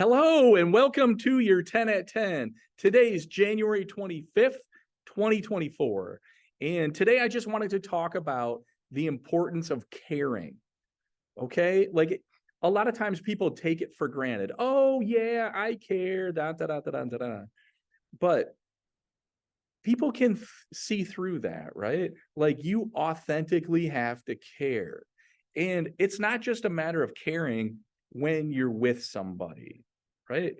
Hello and welcome to your 10 at 10. Today's January 25th, 2024. And today I just wanted to talk about the importance of caring. Okay? Like a lot of times people take it for granted. Oh yeah, I care, da da da da da da. Da. But people can see through that, right? Like you authentically have to care. And it's not just a matter of caring when you're with somebody, right?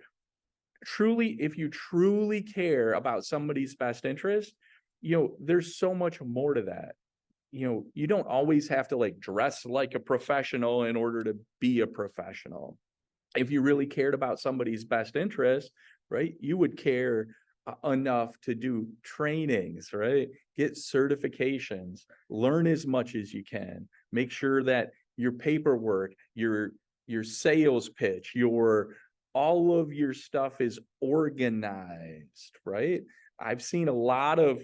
Truly, if you truly care about somebody's best interest, there's so much more to that. You don't always have to like dress like a professional in order to be a professional. If you really cared about somebody's best interest, right, you would care enough to do trainings, right? Get certifications, learn as much as you can, make sure that your paperwork, your sales pitch, your all of your stuff is organized, right? I've seen a lot of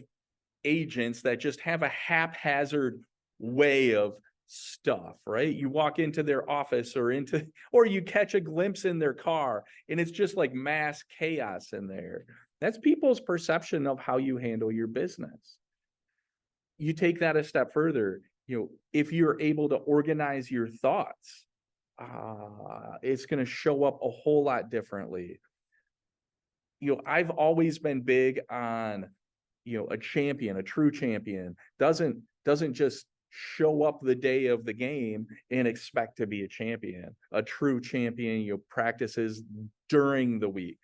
agents that just have a haphazard way of stuff, right? You walk into their office or you catch a glimpse in their car and it's just like mass chaos in there. That's people's perception of how you handle your business. You take that a step further, if you're able to organize your thoughts, it's going to show up a whole lot differently. I've always been big on a champion, a true champion doesn't just show up the day of the game and expect to be a champion. A true champion, practices during the week,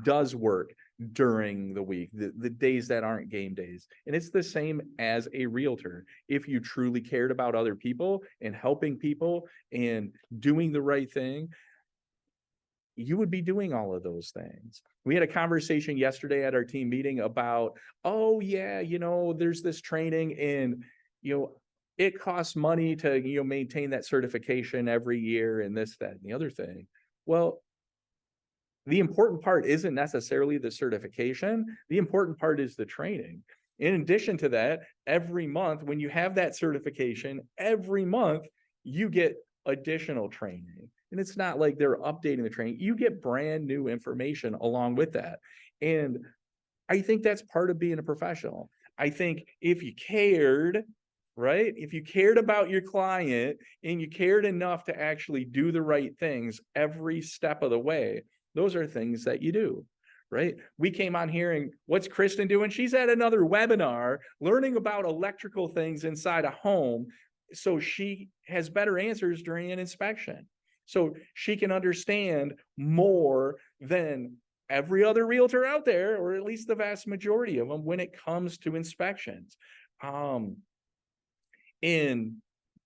does work during the week, the days that aren't game days. And it's the same as a realtor. If you truly cared about other people and helping people and doing the right thing, you would be doing all of those things. We had a conversation yesterday at our team meeting about, oh yeah, there's this training and, it costs money to, maintain that certification every year and this, that, and the other thing. Well, the important part isn't necessarily the certification. The important part is the training. In addition to that, every month when you have that certification, every month you get additional training. And it's not like they're updating the training. You get brand new information along with that. And I think that's part of being a professional. I think if you cared, right? If you cared about your client and you cared enough to actually do the right things every step of the way, those are things that you do, right? We came on here and what's Kristen doing? She's at another webinar learning about electrical things inside a home so she has better answers during an inspection. So she can understand more than every other realtor out there, or at least the vast majority of them, when it comes to inspections. And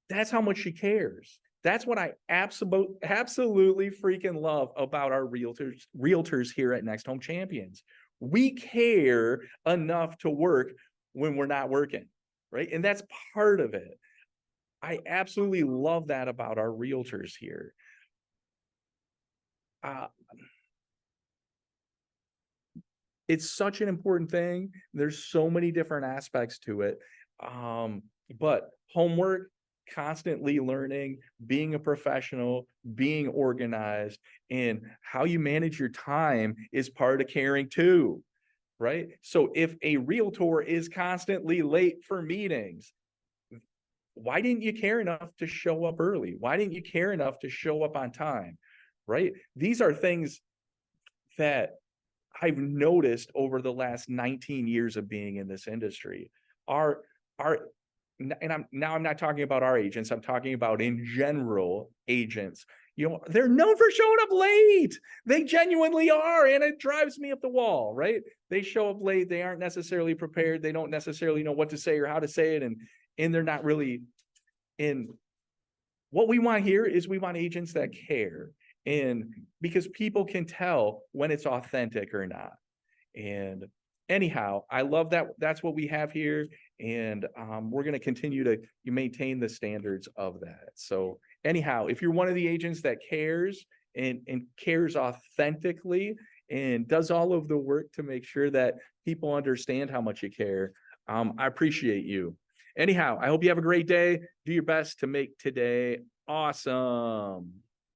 that's how much she cares. That's what I absolutely freaking love about our realtors here at Next Home Champions. We care enough to work when we're not working, right? And that's part of it. I absolutely love that about our realtors here. It's such an important thing. There's so many different aspects to it. But homework, constantly learning, being a professional, being organized, and how you manage your time is part of caring too, right? So if a realtor is constantly late for meetings, why didn't you care enough to show up early? Why didn't you care enough to show up on time, right? These are things that I've noticed over the last 19 years of being in this industry. And I'm not talking about our agents, I'm talking about in general agents. They're known for showing up late. They genuinely are, and it drives me up the wall, right? They show up late, they aren't necessarily prepared, they don't necessarily know what to say or how to say it, and they're not really in. What we want here is we want agents that care. And because people can tell when it's authentic or not. And anyhow, I love that. That's what we have here. And we're going to continue to maintain the standards of that. So anyhow, if you're one of the agents that cares and cares authentically and does all of the work to make sure that people understand how much you care, I appreciate you. Anyhow, I hope you have a great day. Do your best to make today awesome.